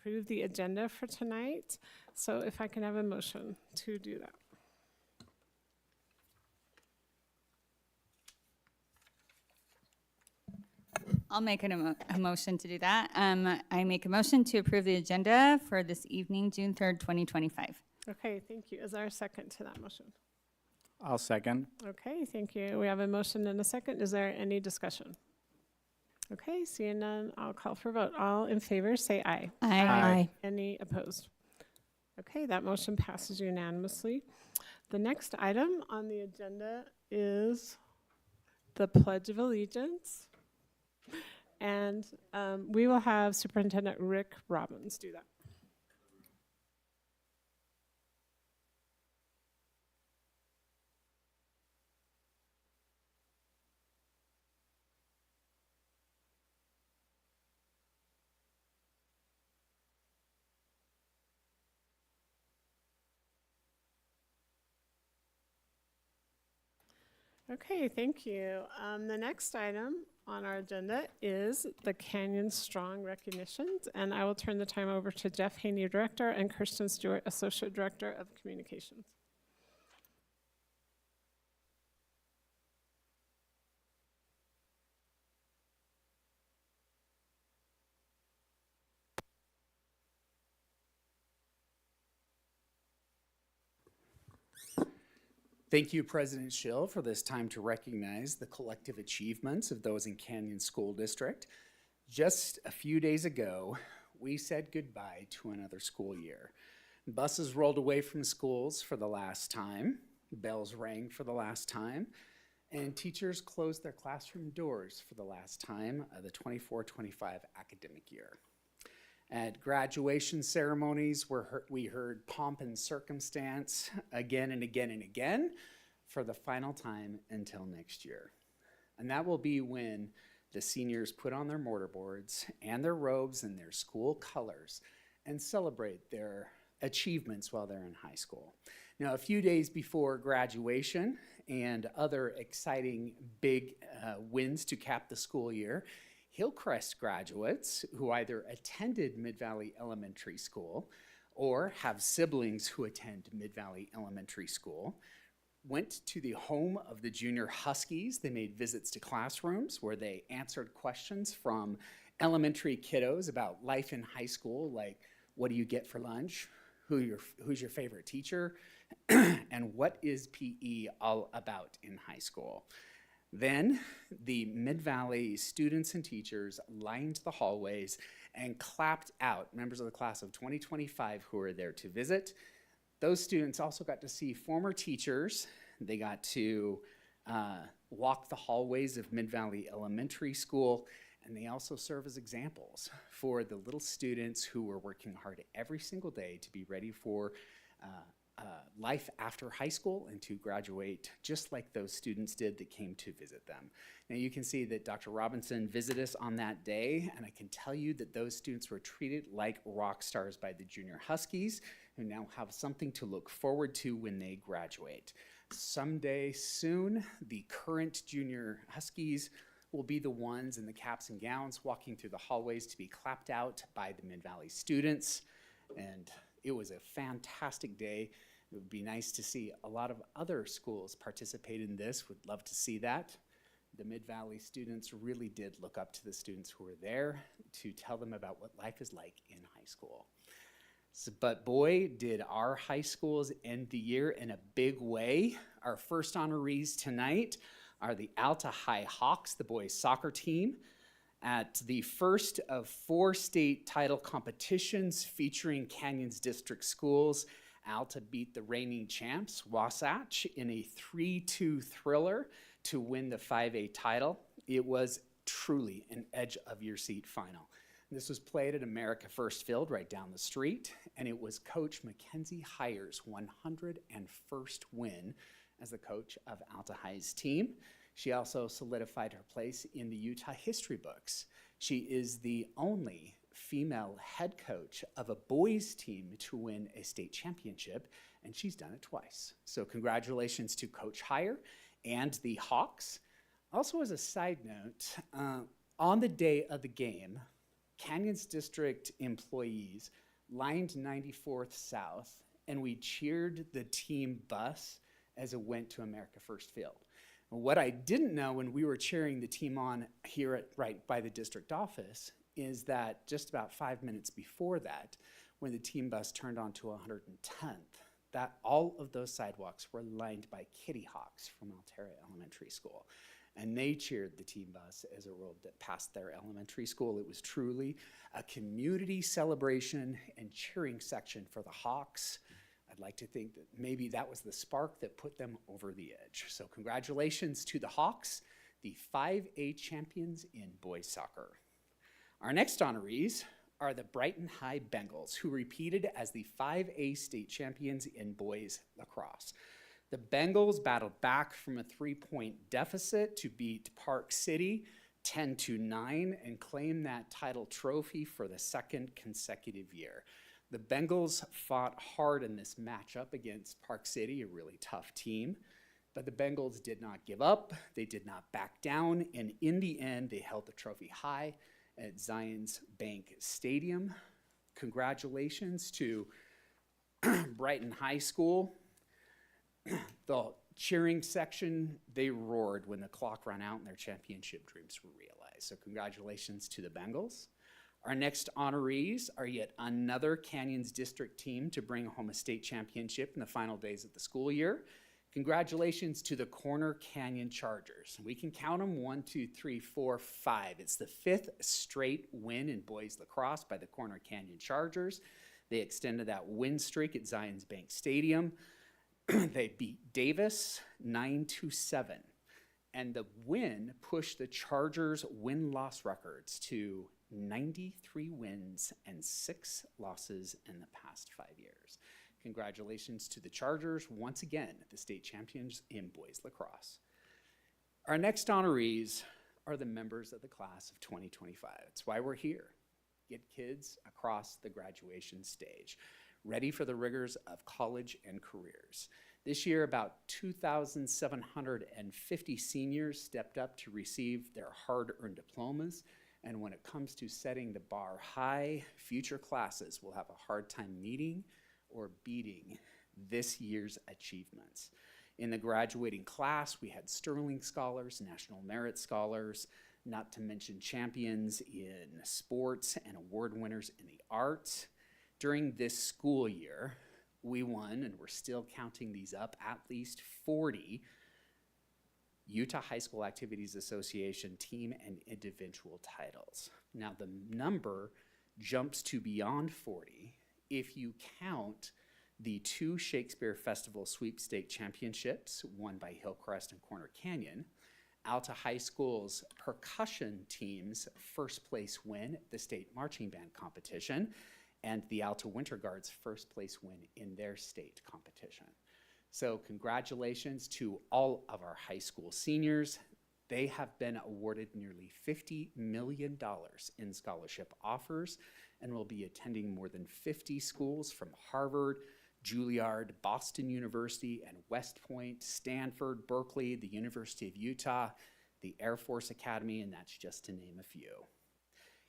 approve the agenda for tonight. So if I can have a motion to do that. I'll make a motion to do that. I make a motion to approve the agenda for this evening, June 3rd, 2025. Okay, thank you. Is there a second to that motion? I'll second. Okay, thank you. We have a motion and a second. Is there any discussion? Okay, seeing none, I'll call for vote. All in favor, say aye. Aye. Any opposed? Okay, that motion passes unanimously. The next item on the agenda is the Pledge of Allegiance. And we will have Superintendent Rick Robbins do that. Okay, thank you. The next item on our agenda is the Canyon Strong recognitions, and I will turn the time over to Jeff Haney, Director, and Kirsten Stewart, Associate Director of Communications. Thank you, President Schill, for this time to recognize the collective achievements of those in Canyon School District. Just a few days ago, we said goodbye to another school year. Buses rolled away from schools for the last time, bells rang for the last time, and teachers closed their classroom doors for the last time of the 24-25 academic year. At graduation ceremonies, we heard pomp and circumstance again and again and again for the final time until next year. And that will be when the seniors put on their mortarboards and their robes and their school colors and celebrate their achievements while they're in high school. Now, a few days before graduation and other exciting big wins to cap the school year, Hillcrest graduates who either attended Mid-Valley Elementary School or have siblings who attend Mid-Valley Elementary School went to the home of the Junior Huskies. They made visits to classrooms where they answered questions from elementary kiddos about life in high school, like what do you get for lunch, who's your favorite teacher, and what is PE all about in high school. Then the Mid-Valley students and teachers lined the hallways and clapped out members of the class of 2025 who were there to visit. Those students also got to see former teachers. They got to walk the hallways of Mid-Valley Elementary School, and they also serve as examples for the little students who were working hard every single day to be ready for life after high school and to graduate just like those students did that came to visit them. Now you can see that Dr. Robinson visited us on that day, and I can tell you that those students were treated like rock stars by the Junior Huskies, who now have something to look forward to when they graduate. Someday soon, the current Junior Huskies will be the ones in the caps and gowns walking through the hallways to be clapped out by the Mid-Valley students, and it was a fantastic day. It would be nice to see a lot of other schools participate in this. Would love to see that. The Mid-Valley students really did look up to the students who were there to tell them about what life is like in high school. But boy, did our high schools end the year in a big way. Our first honorees tonight are the Alta High Hawks, the boys soccer team, at the first of 4 state title competitions featuring Canyons District schools. Alta beat the reigning champs, Wasatch, in a 3-2 thriller to win the 5A title. It was truly an edge-of-your-seat final. This was played at America First Field right down the street, and it was Coach Mackenzie Heyer's 101st win as the coach of Alta High's team. She also solidified her place in the Utah history books. She is the only female head coach of a boys team to win a state championship, and she's done it twice. So congratulations to Coach Heyer and the Hawks. Also, as a side note, on the day of the game, Canyons District employees lined 94th South, and we cheered the team bus as it went to America First Field. What I didn't know when we were cheering the team on here right by the district office is that just about 5 minutes before that, when the team bus turned onto 110th, that all of those sidewalks were lined by kitty hawks from Alterra Elementary School. And they cheered the team bus as it rolled past their elementary school. It was truly a community celebration and cheering section for the Hawks. I'd like to think that maybe that was the spark that put them over the edge. So congratulations to the Hawks, the 5A champions in boys soccer. Our next honorees are the Brighton High Bengals, who repeated as the 5A state champions in boys lacrosse. The Bengals battled back from a 3-point deficit to beat Park City 10-9 and claim that title trophy for the second consecutive year. The Bengals fought hard in this matchup against Park City, a really tough team, but the Bengals did not give up. They did not back down, and in the end, they held the trophy high at Zions Bank Stadium. Congratulations to Brighton High School. The cheering section, they roared when the clock ran out and their championship dreams were realized. So congratulations to the Bengals. Our next honorees are yet another Canyons District team to bring home a state championship in the final days of the school year. Congratulations to the Corner Canyon Chargers. We can count them 1, 2, 3, 4, 5. It's the 5th straight win in boys lacrosse by the Corner Canyon Chargers. They extended that win streak at Zions Bank Stadium. They beat Davis 9-7. And the win pushed the Chargers' win-loss records to 93 wins and 6 losses in the past 5 years. Congratulations to the Chargers, once again, the state champions in boys lacrosse. Our next honorees are the members of the class of 2025. It's why we're here. Get kids across the graduation stage, ready for the rigors of college and careers. This year, about 2,750 seniors stepped up to receive their hard-earned diplomas. And when it comes to setting the bar high, future classes will have a hard time meeting or beating this year's achievements. In the graduating class, we had Sterling Scholars, National Merit Scholars, not to mention champions in sports and award winners in the arts. During this school year, we won, and we're still counting these up, at least 40 Utah High School Activities Association team and individual titles. Now the number jumps to beyond 40 if you count the 2 Shakespeare Festival Sweepstake Championships won by Hillcrest and Corner Canyon, Alta High School's percussion team's first place win at the state marching band competition, and the Alta Winter Guard's first place win in their state competition. So congratulations to all of our high school seniors. They have been awarded nearly $50 million in scholarship offers and will be attending more than 50 schools from Harvard, Juilliard, Boston University, and West Point, Stanford, Berkeley, the University of Utah, the Air Force Academy, and that's just to name a few.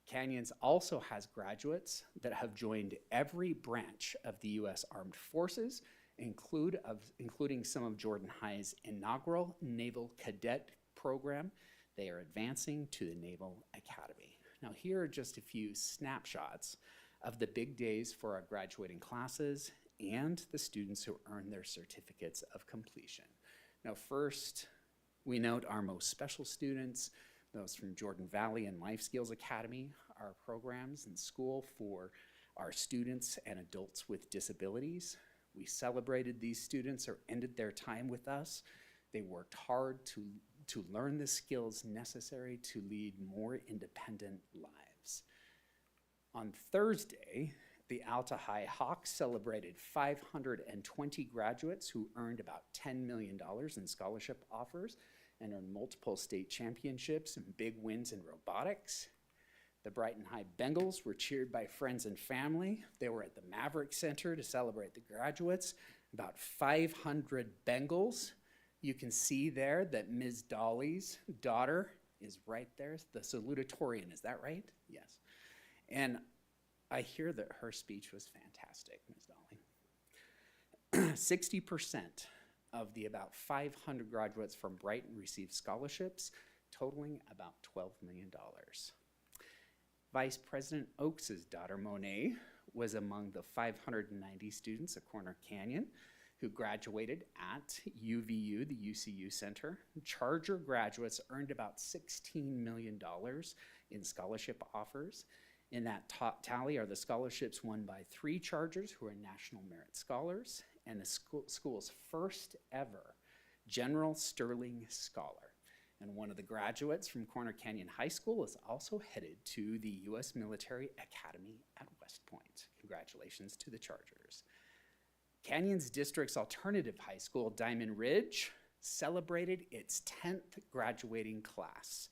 Canyons also has graduates that have joined every branch of the U.S. Armed Forces, including some of Jordan High's inaugural Naval Cadet program. They are advancing to the Naval Academy. Now here are just a few snapshots of the big days for our graduating classes and the students who earn their certificates of completion. Now first, we note our most special students, those from Jordan Valley and Life Skills Academy, our programs in school for our students and adults with disabilities. We celebrated these students or ended their time with us. They worked hard to learn the skills necessary to lead more independent lives. On Thursday, the Alta High Hawks celebrated 520 graduates who earned about $10 million in scholarship offers and earned multiple state championships and big wins in robotics. The Brighton High Bengals were cheered by friends and family. They were at the Maverick Center to celebrate the graduates. About 500 Bengals. You can see there that Ms. Dolly's daughter is right there, the salutatorian, is that right? Yes. And I hear that her speech was fantastic, Ms. Dolly. 60% of the about 500 graduates from Brighton received scholarships, totaling about $12 million. Vice President Oakes' daughter, Monet, was among the 590 students at Corner Canyon who graduated at UVU, the UCU Center. Charger graduates earned about $16 million in scholarship offers. In that top tally are the scholarships won by 3 Chargers who are National Merit Scholars and the school's first ever General Sterling Scholar. And one of the graduates from Corner Canyon High School is also headed to the U.S. Military Academy at West Point. Congratulations to the Chargers. Canyons District's alternative high school, Diamond Ridge, celebrated its 10th graduating class.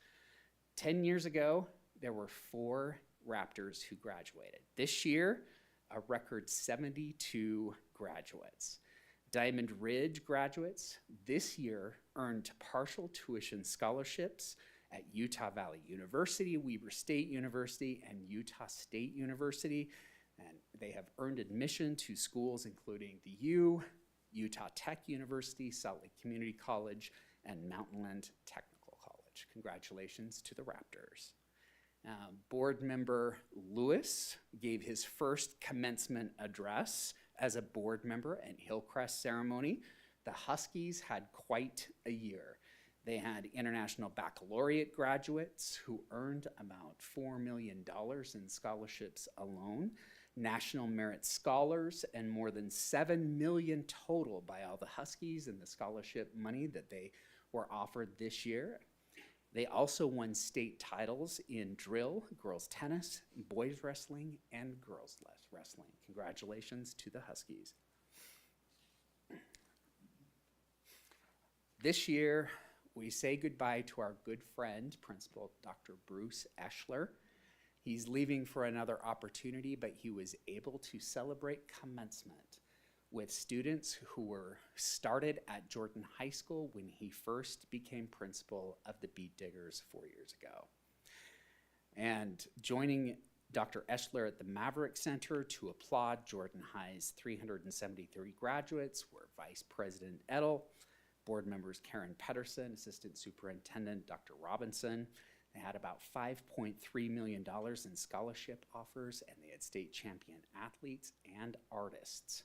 10 years ago, there were 4 Raptors who graduated. This year, a record 72 graduates. Diamond Ridge graduates this year earned partial tuition scholarships at Utah Valley University, Weber State University, and Utah State University. And they have earned admission to schools including the U, Utah Tech University, Salt Lake Community College, and Mountainland Technical College. Congratulations to the Raptors. Board member Lewis gave his first commencement address as a board member at Hillcrest ceremony. The Huskies had quite a year. They had international baccalaureate graduates who earned about $4 million in scholarships alone, national merit scholars, and more than $7 million total by all the Huskies and the scholarship money that they were offered this year. They also won state titles in drill, girls tennis, boys wrestling, and girls wrestling. Congratulations to the Huskies. This year, we say goodbye to our good friend, Principal Dr. Bruce Eschler. He's leaving for another opportunity, but he was able to celebrate commencement with students who were started at Jordan High School when he first became principal of the Bead Diggers 4 years ago. And joining Dr. Eschler at the Maverick Center to applaud Jordan High's 373 graduates were Vice President Edel, board members Karen Pedersen, Assistant Superintendent Dr. Robinson. They had about $5.3 million in scholarship offers, and they had state champion athletes and artists.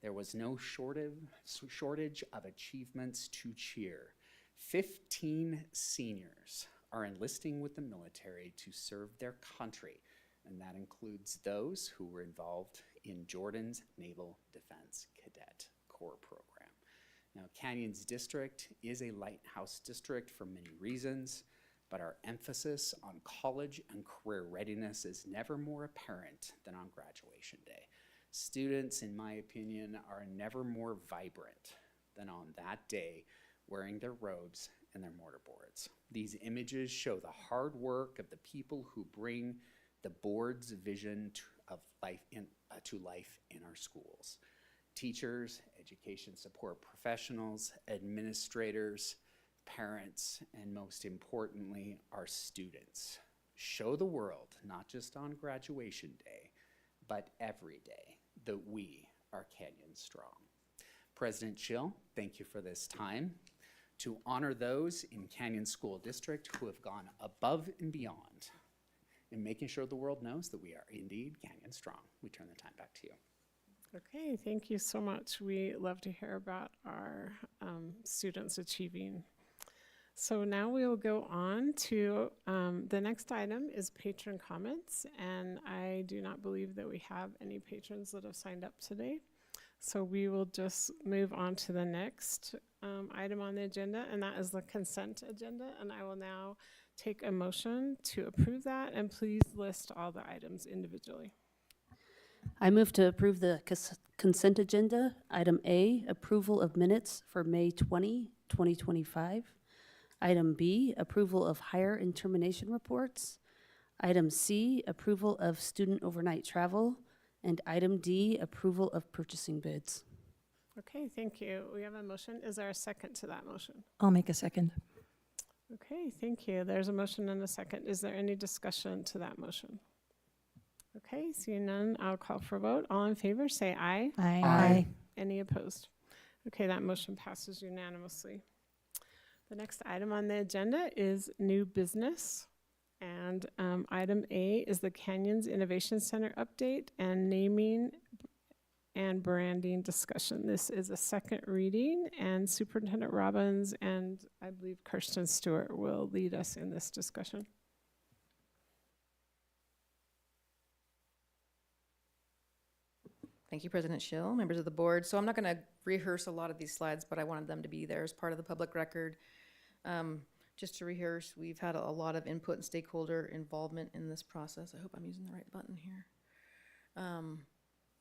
There was no shortage of achievements to cheer. 15 seniors are enlisting with the military to serve their country, and that includes those who were involved in Jordan's Naval Defense Cadet Corps program. Now, Canyons District is a lighthouse district for many reasons, but our emphasis on college and career readiness is never more apparent than on graduation day. Students, in my opinion, are never more vibrant than on that day wearing their robes and their mortarboards. These images show the hard work of the people who bring the board's vision of life to life in our schools. Teachers, education support professionals, administrators, parents, and most importantly, our students. Show the world, not just on graduation day, but every day, that we are Canyon Strong. President Schill, thank you for this time. To honor those in Canyon School District who have gone above and beyond in making sure the world knows that we are indeed Canyon Strong. We turn the time back to you. Okay, thank you so much. We love to hear about our students achieving. So now we'll go on to the next item is patron comments, and I do not believe that we have any patrons that have signed up today. So we will just move on to the next item on the agenda, and that is the consent agenda. And I will now take a motion to approve that, and please list all the items individually. I move to approve the consent agenda. Item A, approval of minutes for May 20, 2025. Item B, approval of hire and termination reports. Item C, approval of student overnight travel. And item D, approval of purchasing bids. Okay, thank you. We have a motion. Is there a second to that motion? I'll make a second. Okay, thank you. There's a motion and a second. Is there any discussion to that motion? Okay, seeing none, I'll call for a vote. All in favor, say aye. Aye. Any opposed? Okay, that motion passes unanimously. The next item on the agenda is new business. And item A is the Canyons Innovation Center update and naming and branding discussion. This is a second reading, and Superintendent Robbins and I believe Kirsten Stewart will lead us in this discussion. Thank you, President Schill, members of the board. So I'm not going to rehearse a lot of these slides, but I wanted them to be there as part of the public record. Just to rehearse, we've had a lot of input and stakeholder involvement in this process. I hope I'm using the right button here.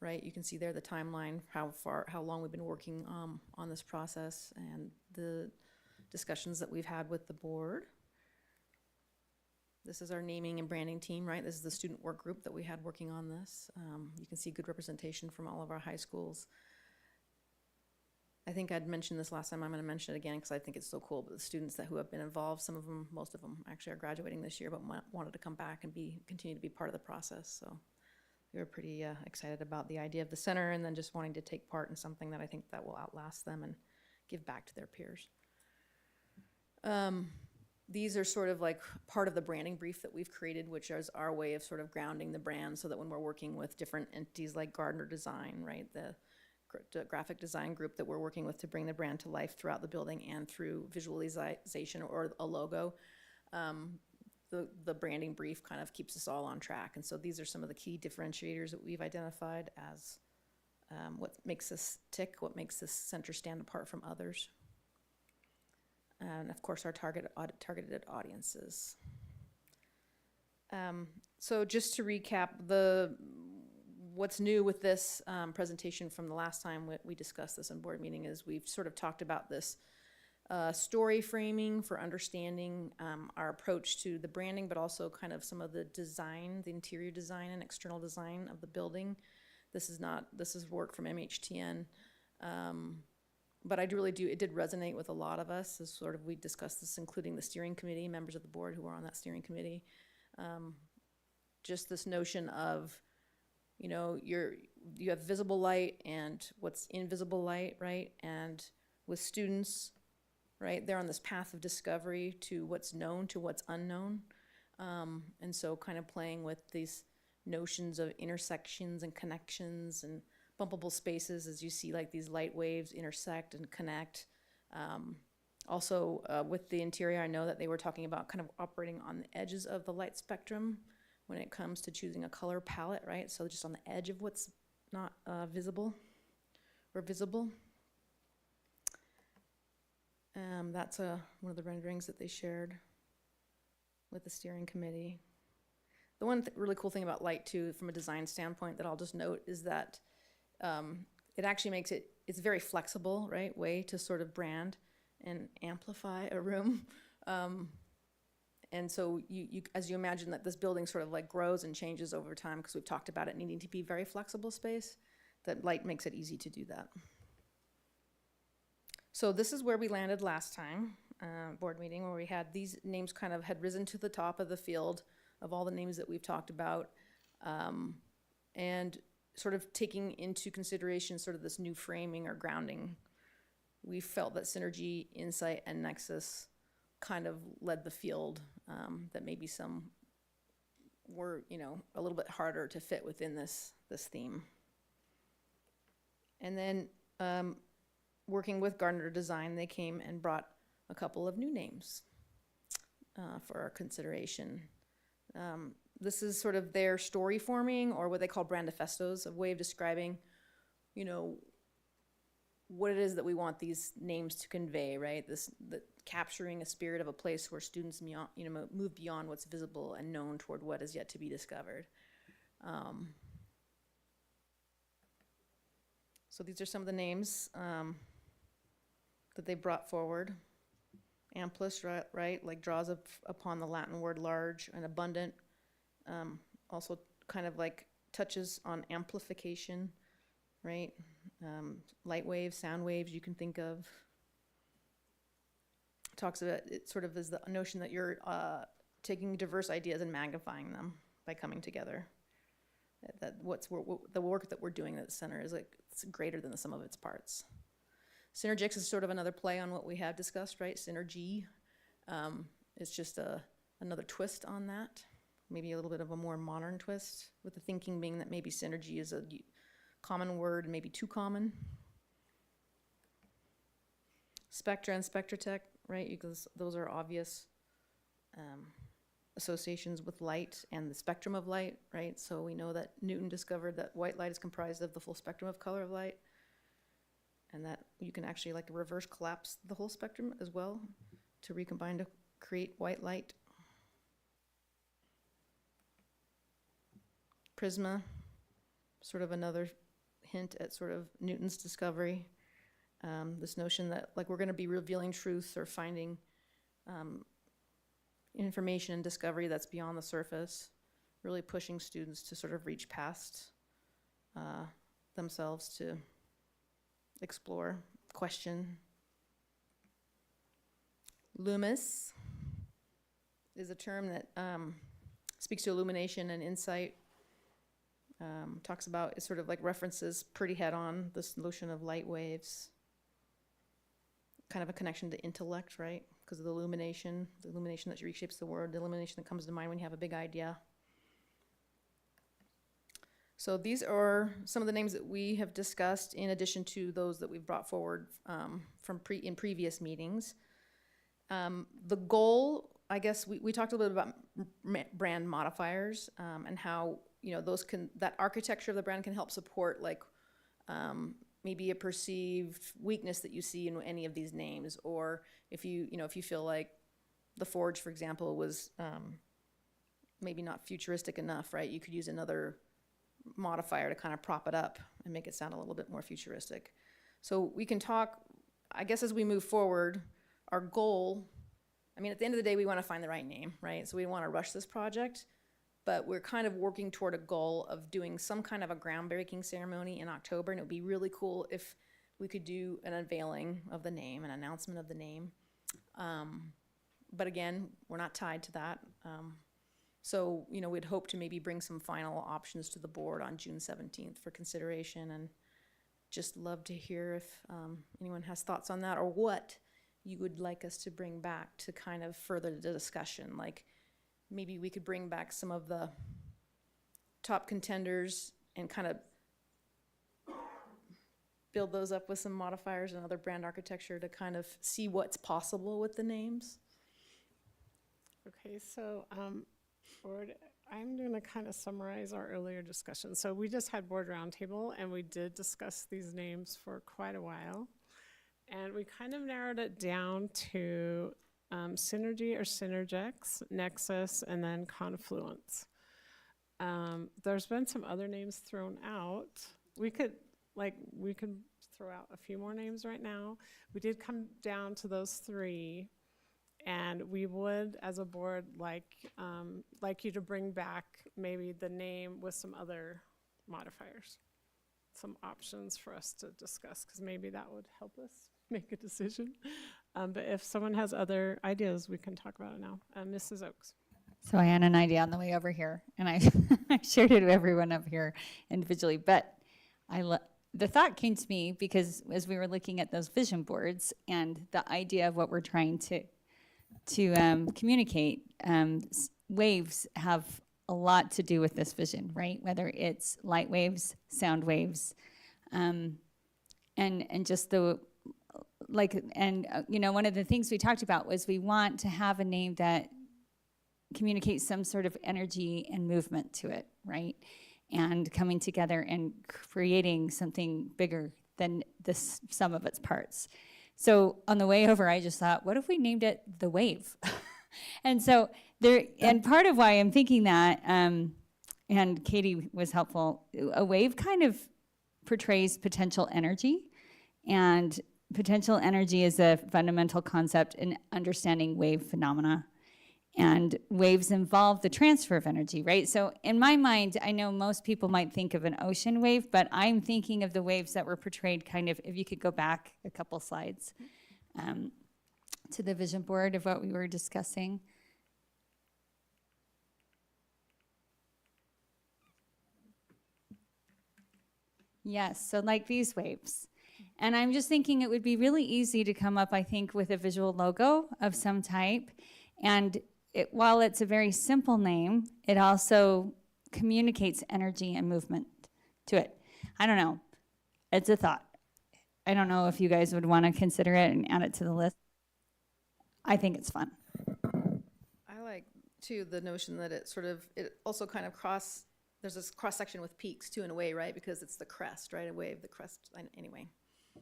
Right, you can see there the timeline, how long we've been working on this process and the discussions that we've had with the board. This is our naming and branding team, right? This is the student work group that we had working on this. You can see good representation from all of our high schools. I think I'd mentioned this last time. I'm going to mention it again because I think it's so cool. But the students who have been involved, some of them, most of them actually are graduating this year, but wanted to come back and continue to be part of the process. So we were pretty excited about the idea of the center and then just wanting to take part in something that I think that will outlast them and give back to their peers. These are sort of like part of the branding brief that we've created, which is our way of sort of grounding the brand so that when we're working with different entities like Gardner Design, right, the graphic design group that we're working with to bring the brand to life throughout the building and through visualization or a logo, the branding brief kind of keeps us all on track. And so these are some of the key differentiators that we've identified as what makes us tick, what makes this center stand apart from others. And of course, our targeted audiences. So just to recap, what's new with this presentation from the last time we discussed this in board meeting is we've sort of talked about this story framing for understanding our approach to the branding, but also kind of some of the design, the interior design and external design of the building. This is work from MHTN. But it did resonate with a lot of us as sort of we discussed this, including the steering committee, members of the board who were on that steering committee. Just this notion of, you have visible light and what's invisible light, right? And with students, right, they're on this path of discovery to what's known to what's unknown. And so kind of playing with these notions of intersections and connections and bumpable spaces as you see like these light waves intersect and connect. Also with the interior, I know that they were talking about kind of operating on the edges of the light spectrum when it comes to choosing a color palette, right? So just on the edge of what's not visible or visible. That's one of the renderings that they shared with the steering committee. The one really cool thing about light too, from a design standpoint that I'll just note is that it actually makes it's a very flexible, right, way to sort of brand and amplify a room. And so you as you imagine that this building sort of like grows and changes over time, because we've talked about it needing to be very flexible space, that light makes it easy to do that. So this is where we landed last time, board meeting, where we had these names kind of had risen to the top of the field of all the names that we've talked about. And sort of taking into consideration sort of this new framing or grounding, we felt that synergy, insight, and nexus kind of led the field, that maybe some were, a little bit harder to fit within this theme. And then working with Gardner Design, they came and brought a couple of new names for our consideration. This is sort of their story forming, or what they call brandifestos, a way of describing, what it is that we want these names to convey, right? Capturing a spirit of a place where students, move beyond what's visible and known toward what is yet to be discovered. So these are some of the names that they brought forward. Amplus, right, like draws upon the Latin word large and abundant. Also kind of like touches on amplification, right? Light waves, sound waves you can think of. Talks about it sort of as the notion that you're taking diverse ideas and magnifying them by coming together. That the work that we're doing at the center is like, it's greater than the sum of its parts. Synergix is sort of another play on what we have discussed, right? Synergy. It's just another twist on that. Maybe a little bit of a more modern twist, with the thinking being that maybe synergy is a common word, and maybe too common. Spectra and Spectratech, right? Because those are obvious associations with light and the spectrum of light, right? So we know that Newton discovered that white light is comprised of the full spectrum of color of light, and that you can actually like reverse collapse the whole spectrum as well to recombine to create white light. Prisma, sort of another hint at sort of Newton's discovery. This notion that like we're going to be revealing truths or finding information and discovery that's beyond the surface, really pushing students to sort of reach past themselves to explore, question. Loomis is a term that speaks to illumination and insight. Talks about, it sort of like references pretty head on this notion of light waves, kind of a connection to intellect, right? Because of the illumination that reshapes the word, the illumination that comes to mind when you have a big idea. So these are some of the names that we have discussed in addition to those that we've brought forward in previous meetings. The goal, I guess, we talked a little bit about brand modifiers and how, you know, that architecture of the brand can help support like maybe a perceived weakness that you see in any of these names, or if you feel like the Forge, for example, was maybe not futuristic enough, right? You could use another modifier to kind of prop it up and make it sound a little bit more futuristic. So we can talk, I guess, as we move forward, our goal, I mean, at the end of the day, we want to find the right name, right? So we don't want to rush this project, but we're kind of working toward a goal of doing some kind of a groundbreaking ceremony in October, and it would be really cool if we could do an unveiling of the name, an announcement of the name. But again, we're not tied to that. So, you know, we'd hope to maybe bring some final options to the board on June 17th for consideration, and just love to hear if anyone has thoughts on that, or what you would like us to bring back to kind of further the discussion. Like, maybe we could bring back some of the top contenders and kind of build those up with some modifiers and other brand architecture to kind of see what's possible with the names. Okay, so board, I'm going to kind of summarize our earlier discussion. So we just had board roundtable, and we did discuss these names for quite a while. And we kind of narrowed it down to Synergy or Synergix, Nexus, and then Confluence. There's been some other names thrown out. We could throw out a few more names right now. We did come down to those three, and we would, as a board, like you to bring back maybe the name with some other modifiers, some options for us to discuss, because maybe that would help us make a decision. But if someone has other ideas, we can talk about it now. Mrs. Oakes. So I had an idea on the way over here, and I shared it with everyone up here individually. But the thought came to me because as we were looking at those vision boards and the idea of what we're trying to communicate, waves have a lot to do with this vision, right? Whether it's light waves, sound waves, and just the you know, one of the things we talked about was we want to have a name that communicates some sort of energy and movement to it, right? And coming together and creating something bigger than the sum of its parts. So on the way over, I just thought, what if we named it The Wave? And so and part of why I'm thinking that, and Katie was helpful, a wave kind of portrays potential energy, and potential energy is a fundamental concept in understanding wave phenomena. And waves involve the transfer of energy, right? So in my mind, I know most people might think of an ocean wave, but I'm thinking of the waves that were portrayed kind of, if you could go back a couple slides to the vision board of what we were discussing. Yes, so like these waves. And I'm just thinking it would be really easy to come up, I think, with a visual logo of some type. And while it's a very simple name, it also communicates energy and movement to it. I don't know. It's a thought. I don't know if you guys would want to consider it and add it to the list. I think it's fun. I like, too, the notion that it also kind of there's this cross-section with peaks, too, in a way, right? Because it's the crest, right? A wave, the crest, anyway.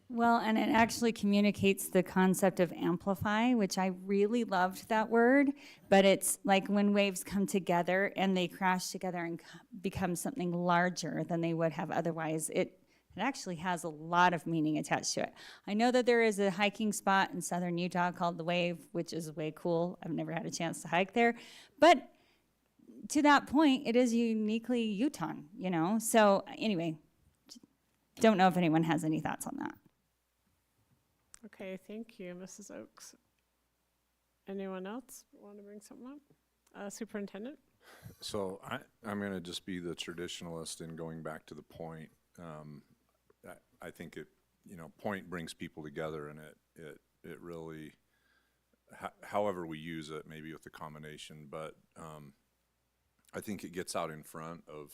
Well, and it actually communicates the concept of amplify, which I really loved that word, but it's like when waves come together and they crash together and become something larger than they would have otherwise. It actually has a lot of meaning attached to it. I know that there is a hiking spot in southern Utah called The Wave, which is way cool. I've never had a chance to hike there, but to that point, it is uniquely Utah, you know? So anyway, don't know if anyone has any thoughts on that. Okay, thank you, Mrs. Oakes. Anyone else want to bring something up? Superintendent? So I'm going to just be the traditionalist in going back to the point. I think point brings people together, and it really, however we use it, maybe with the combination, but I think it gets out in front of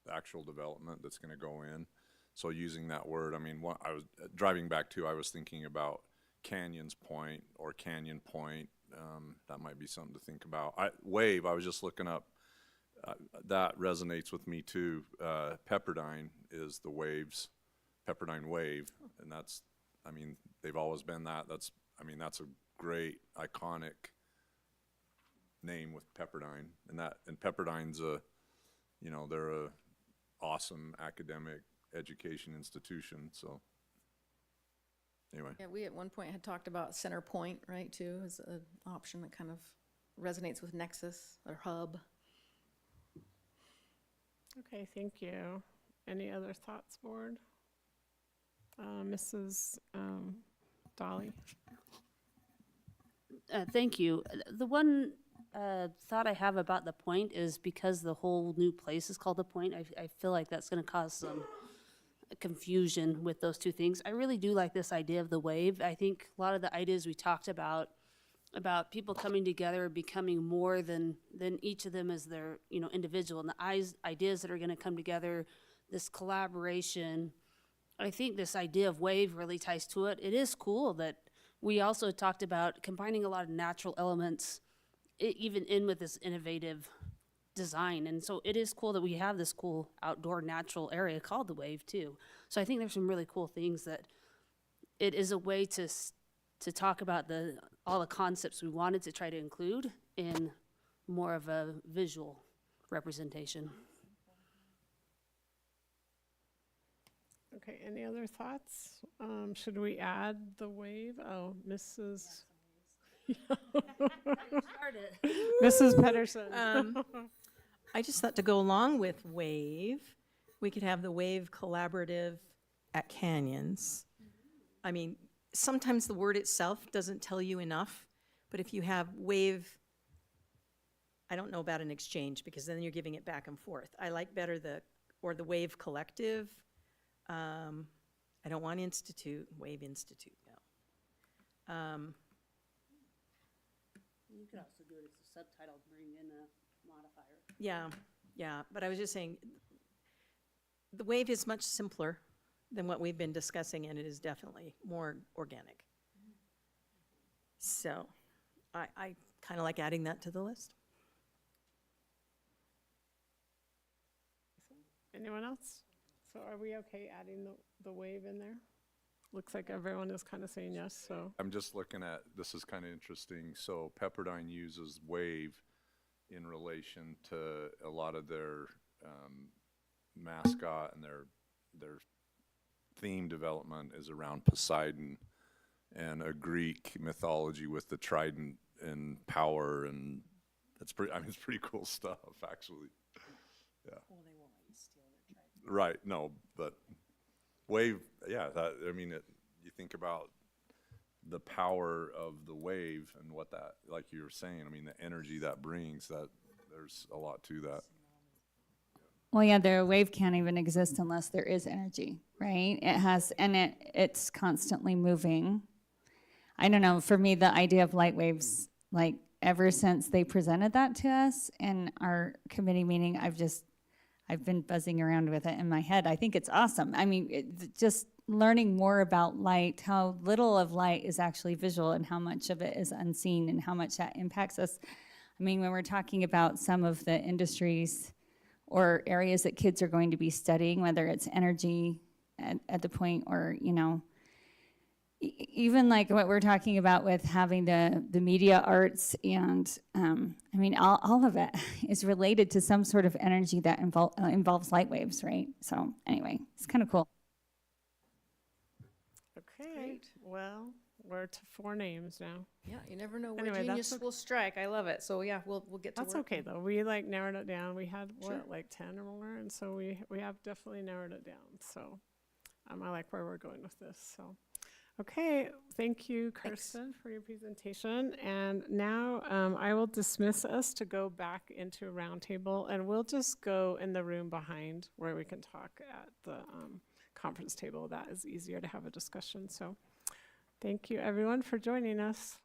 the actual development that's going to go in. So using that word, I mean, what I was driving back to, I was thinking about Canyon's Point or Canyon Point. That might be something to think about. Wave, I was just looking up. That resonates with me too. Pepperdine is the waves, Pepperdine Wave, and that's, I mean, they've always been that. That's a great iconic name with Pepperdine, and Pepperdine's they're a awesome academic education institution. So anyway. Yeah, we at one point had talked about Center Point, right, too, as an option that kind of resonates with Nexus or Hub. Okay, thank you. Any other thoughts, board? Mrs. Dolly? Thank you. The one thought I have about the point is because the whole new place is called the point, I feel like that's going to cause some confusion with those two things. I really do like this idea of the wave. I think a lot of the ideas we talked about people coming together, becoming more than each of them as their individual, and the ideas that are going to come together, this collaboration. I think this idea of wave really ties to it. It is cool that we also talked about combining a lot of natural elements, even in with this innovative design. And so it is cool that we have this cool outdoor natural area called the Wave too. So I think there's some really cool things that it is a way to talk about all the concepts we wanted to try to include in more of a visual representation. Okay, any other thoughts? Should we add the wave? Oh, Mrs. Mrs. Pedersen. I just thought to go along with WAVE, we could have the WAVE Collaborative at Canyons. I mean, sometimes the word itself doesn't tell you enough, but if you have WAVE, I don't know about an exchange because then you're giving it back and forth. I like better the WAVE Collective. I don't want Institute, WAVE Institute, no. You could also do it as a subtitle, bring in a modifier. Yeah, but I was just saying, the WAVE is much simpler than what we've been discussing, and it is definitely more organic. So, I kind of like adding that to the list. Anyone else? So are we okay adding the wave in there? Looks like everyone is kind of saying yes, so. I'm just looking at, this is kind of interesting. So Pepperdine uses wave in relation to a lot of their mascot, and their theme development is around Poseidon and a Greek mythology with the trident and power, and it's pretty cool stuff, actually. Yeah. Well, they won't let you steal their trident. Right, no, but wave, yeah, you think about the power of the wave and what that, like you were saying, I mean, the energy that brings, that there's a lot to that. Well, yeah, the wave can't even exist unless there is energy, right? It has, and it's constantly moving. I don't know, for me, the idea of light waves, like ever since they presented that to us in our committee meeting, I've been buzzing around with it in my head. I think it's awesome. I mean, just learning more about light, how little of light is actually visual and how much of it is unseen and how much that impacts us. I mean, when we're talking about some of the industries or areas that kids are going to be studying, whether it's energy at the point or, you know, even like what we're talking about with having the media arts and I mean all of it is related to some sort of energy that involves light waves, right? So anyway, it's kind of cool. Okay, Great. well, we're to 4 names now. Yeah, you never know where Anyway, that's genius will strike. I love it. So yeah, we'll get to That's work. okay though. We like narrowed it down. We had Sure. what, like 10 or more, and so we have definitely narrowed it down. So I like where we're going with this. So okay, thank you, Kirsten, for your presentation. And now I will dismiss us to go back into a roundtable, and we'll just go in the room behind where we can talk at the conference table. That is easier to have a discussion. So thank you, everyone, for joining us.